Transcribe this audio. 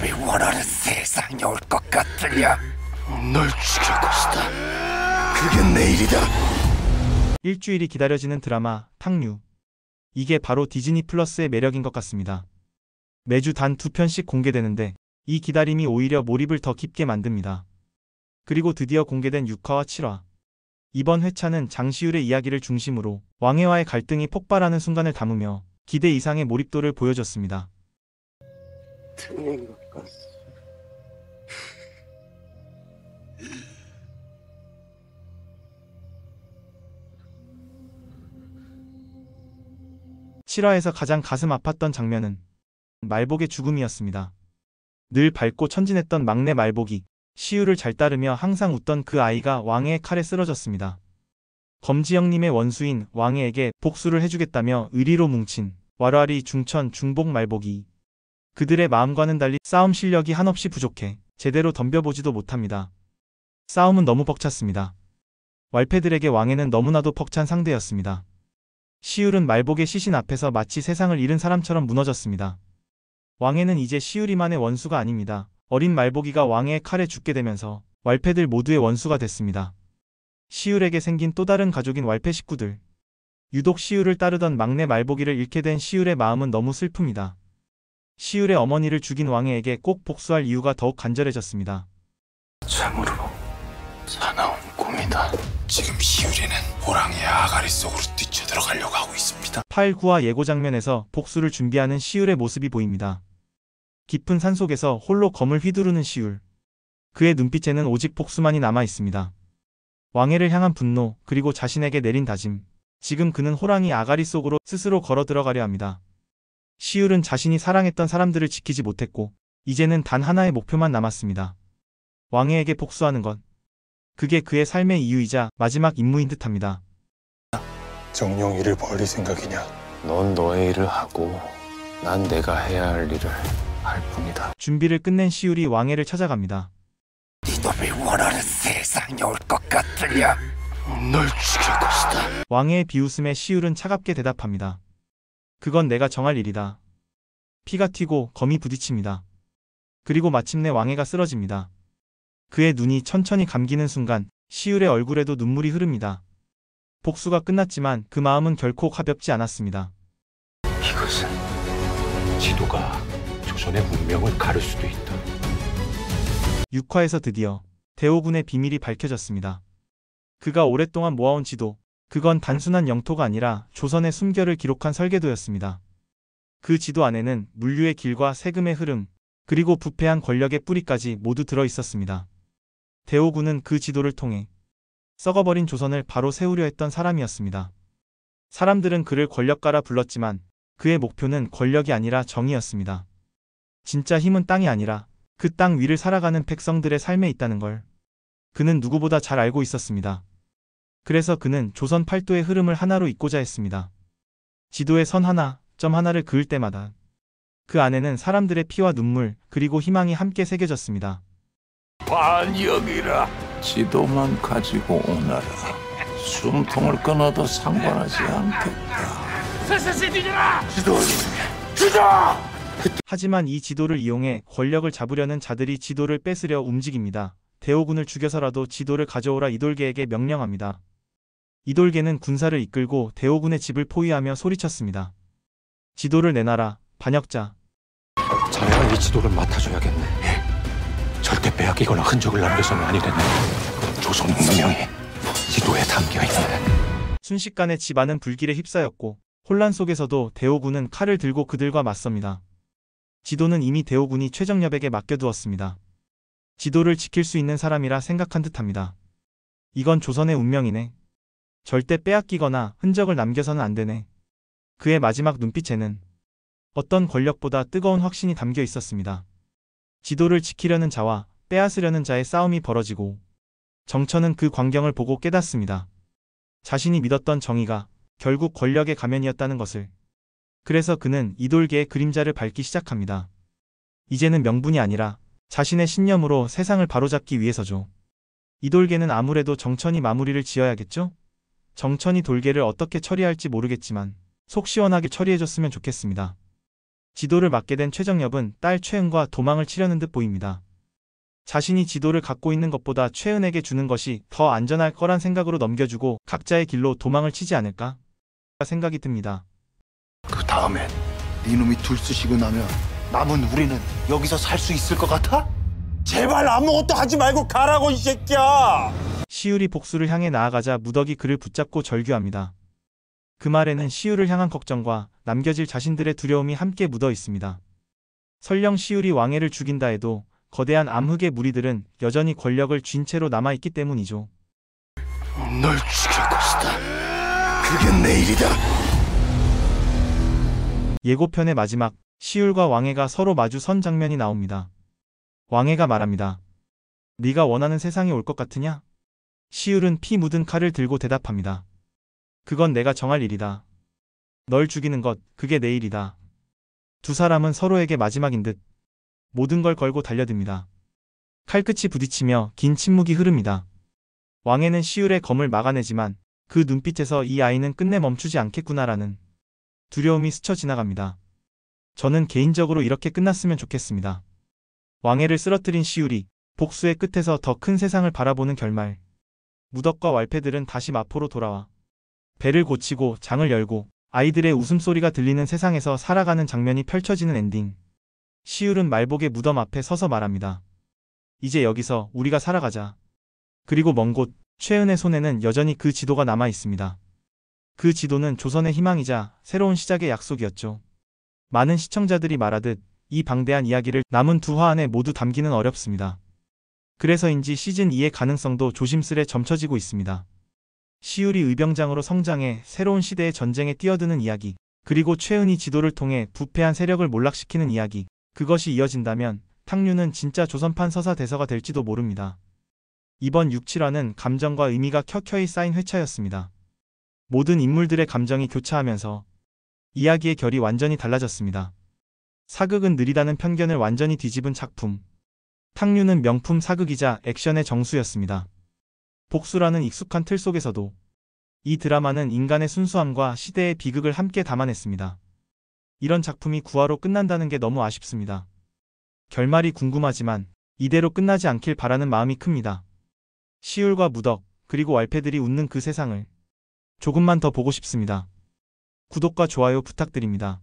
이놈이 원하는 세상이 올 것 같으냐? 널 죽일 것이다. 그게 내일이다. 일주일이 기다려지는 드라마 탕류. 이게 바로 디즈니 플러스의 매력인 것 같습니다. 매주 단 2편씩 공개되는데 이 기다림이 오히려 몰입을 더 깊게 만듭니다. 그리고 드디어 공개된 6화와 7화. 이번 회차는 장시율의 이야기를 중심으로 왕해와의 갈등이 폭발하는 순간을 담으며 기대 이상의 몰입도를 보여줬습니다. 틀린 것 같소. 7화에서 가장 가슴 아팠던 장면은 말복의 죽음이었습니다. 늘 밝고 천진했던 막내 말복이 시우를 잘 따르며 항상 웃던 그 아이가 왕해의 칼에 쓰러졌습니다. 검지영님의 원수인 왕해에게 복수를 해주겠다며 의리로 뭉친 와라리, 중천, 중복, 말복이 그들의 마음과는 달리 싸움 실력이 한없이 부족해 제대로 덤벼보지도 못합니다. 싸움은 너무 벅찼습니다. 왈패들에게 왕해는 너무나도 벅찬 상대였습니다. 시울은 말복의 시신 앞에서 마치 세상을 잃은 사람처럼 무너졌습니다. 왕해는 이제 시울이만의 원수가 아닙니다. 어린 말복이가 왕해의 칼에 죽게 되면서 왈패들 모두의 원수가 됐습니다. 시울에게 생긴 또 다른 가족인 왈패 식구들. 유독 시울을 따르던 막내 말복이를 잃게 된 시울의 마음은 너무 슬픕니다. 시울의 어머니를 죽인 왕해에게 꼭 복수할 이유가 더욱 간절해졌습니다. 참으로 사나운 꿈이다. 지금 시우리는 호랑이의 아가리 속으로 뛰쳐들어가려고 하고 있습니다. 8, 9화 예고 장면에서 복수를 준비하는 시울의 모습이 보입니다. 깊은 산속에서 홀로 검을 휘두르는 시울. 그의 눈빛에는 오직 복수만이 남아 있습니다. 왕해를 향한 분노, 그리고 자신에게 내린 다짐. 지금 그는 호랑이 아가리 속으로 스스로 걸어 들어가려 합니다. 시울은 자신이 사랑했던 사람들을 지키지 못했고 이제는 단 하나의 목표만 남았습니다. 왕해에게 복수하는 것. 그게 그의 삶의 이유이자 마지막 임무인 듯합니다. 정녕 일을 벌릴 생각이냐? 넌 너의 일을 하고 난 내가 해야 할 일을 할 뿐이다. 준비를 끝낸 시울이 왕해를 찾아갑니다. 이놈이 원하는 세상이 올 것 같으냐? 널 죽일 것이다. 왕해의 비웃음에 시울은 차갑게 대답합니다. 그건 내가 정할 일이다. 피가 튀고 검이 부딪힙니다. 그리고 마침내 왕해가 쓰러집니다. 그의 눈이 천천히 감기는 순간 시울의 얼굴에도 눈물이 흐릅니다. 복수가 끝났지만 그 마음은 결코 가볍지 않았습니다. 이것은 지도가 조선의 문명을 가를 수도 있다. 6화에서 드디어 대오군의 비밀이 밝혀졌습니다. 그가 오랫동안 모아온 지도, 그건 단순한 영토가 아니라 조선의 숨결을 기록한 설계도였습니다. 그 지도 안에는 물류의 길과 세금의 흐름, 그리고 부패한 권력의 뿌리까지 모두 들어 있었습니다. 대오군은 그 지도를 통해 썩어버린 조선을 바로 세우려 했던 사람이었습니다. 사람들은 그를 권력가라 불렀지만 그의 목표는 권력이 아니라 정의였습니다. 진짜 힘은 땅이 아니라 그 땅 위를 살아가는 백성들의 삶에 있다는 걸 그는 누구보다 잘 알고 있었습니다. 그래서 그는 조선 팔도의 흐름을 하나로 잇고자 했습니다. 지도에 선 하나, 점 하나를 그을 때마다 그 안에는 사람들의 피와 눈물, 그리고 희망이 함께 새겨졌습니다. 반역이라. 지도만 가지고 오너라. 숨통을 끊어도 상관하지 않겠다. 세세세 뒤져라. 지도 지도. 하지만 이 지도를 이용해 권력을 잡으려는 자들이 지도를 뺏으려 움직입니다. 대오군을 죽여서라도 지도를 가져오라 이돌계에게 명령합니다. 이돌계는 군사를 이끌고 대오군의 집을 포위하며 소리쳤습니다. 지도를 내놔라, 반역자. 자네가 이 지도를 맡아줘야겠네. 절대 빼앗기거나 흔적을 남겨서는 아니 됐네. 조선 문명이 지도에 담겨있네. 순식간에 집 안은 불길에 휩싸였고 혼란 속에서도 대오군은 칼을 들고 그들과 맞섭니다. 지도는 이미 대오군이 최정엽에게 맡겨두었습니다. 지도를 지킬 수 있는 사람이라 생각한 듯합니다. 이건 조선의 운명이네. 절대 빼앗기거나 흔적을 남겨서는 안 되네. 그의 마지막 눈빛에는 어떤 권력보다 뜨거운 확신이 담겨 있었습니다. 지도를 지키려는 자와 빼앗으려는 자의 싸움이 벌어지고 정천은 그 광경을 보고 깨닫습니다. 자신이 믿었던 정의가 결국 권력의 가면이었다는 것을. 그래서 그는 이돌계의 그림자를 밟기 시작합니다. 이제는 명분이 아니라 자신의 신념으로 세상을 바로잡기 위해서죠. 이돌계는 아무래도 정천이 마무리를 지어야겠죠? 정천이 돌계를 어떻게 처리할지 모르겠지만 속 시원하게 처리해줬으면 좋겠습니다. 지도를 맡게 된 최정엽은 딸 최은과 도망을 치려는 듯 보입니다. 자신이 지도를 갖고 있는 것보다 최은에게 주는 것이 더 안전할 거란 생각으로 넘겨주고 각자의 길로 도망을 치지 않을까 생각이 듭니다. 그 다음엔 네 놈이 둘쑤시고 나면 남은 우리는 여기서 살 수 있을 것 같아? 제발 아무것도 하지 말고 가라고 이 새끼야. 시율이 복수를 향해 나아가자 무덕이 그를 붙잡고 절규합니다. 그 말에는 시율을 향한 걱정과 남겨질 자신들의 두려움이 함께 묻어 있습니다. 설령 시율이 왕해를 죽인다 해도 거대한 암흑의 무리들은 여전히 권력을 쥔 채로 남아있기 때문이죠. 널 죽일 것이다. 그게 내일이다. 예고편의 마지막, 시율과 왕해가 서로 마주 선 장면이 나옵니다. 왕해가 말합니다. 네가 원하는 세상이 올 것 같으냐? 시율은 피 묻은 칼을 들고 대답합니다. 그건 내가 정할 일이다. 널 죽이는 것, 그게 내 일이다. 두 사람은 서로에게 마지막인 듯 모든 걸 걸고 달려듭니다. 칼끝이 부딪히며 긴 침묵이 흐릅니다. 왕해는 시율의 검을 막아내지만 그 눈빛에서 이 아이는 끝내 멈추지 않겠구나라는 두려움이 스쳐 지나갑니다. 저는 개인적으로 이렇게 끝났으면 좋겠습니다. 왕해를 쓰러뜨린 시율이 복수의 끝에서 더 큰 세상을 바라보는 결말. 무덕과 왈패들은 다시 마포로 돌아와 배를 고치고 장을 열고 아이들의 웃음소리가 들리는 세상에서 살아가는 장면이 펼쳐지는 엔딩. 시율은 말복의 무덤 앞에 서서 말합니다. 이제 여기서 우리가 살아가자. 그리고 먼 곳 최은의 손에는 여전히 그 지도가 남아 있습니다. 그 지도는 조선의 희망이자 새로운 시작의 약속이었죠. 많은 시청자들이 말하듯 이 방대한 이야기를 남은 두 화 안에 모두 담기는 어렵습니다. 그래서인지 시즌2의 가능성도 조심스레 점쳐지고 있습니다. 시율이 의병장으로 성장해 새로운 시대의 전쟁에 뛰어드는 이야기, 그리고 최은이 지도를 통해 부패한 세력을 몰락시키는 이야기, 그것이 이어진다면 탕류는 진짜 조선판 서사대서가 될지도 모릅니다. 이번 6, 7화는 감정과 의미가 켜켜이 쌓인 회차였습니다. 모든 인물들의 감정이 교차하면서 이야기의 결이 완전히 달라졌습니다. 사극은 느리다는 편견을 완전히 뒤집은 작품. 탕류는 명품 사극이자 액션의 정수였습니다. 복수라는 익숙한 틀 속에서도 이 드라마는 인간의 순수함과 시대의 비극을 함께 담아냈습니다. 이런 작품이 9화로 끝난다는 게 너무 아쉽습니다. 결말이 궁금하지만 이대로 끝나지 않길 바라는 마음이 큽니다. 시율과 무덕, 그리고 왈패들이 웃는 그 세상을 조금만 더 보고 싶습니다. 구독과 좋아요 부탁드립니다.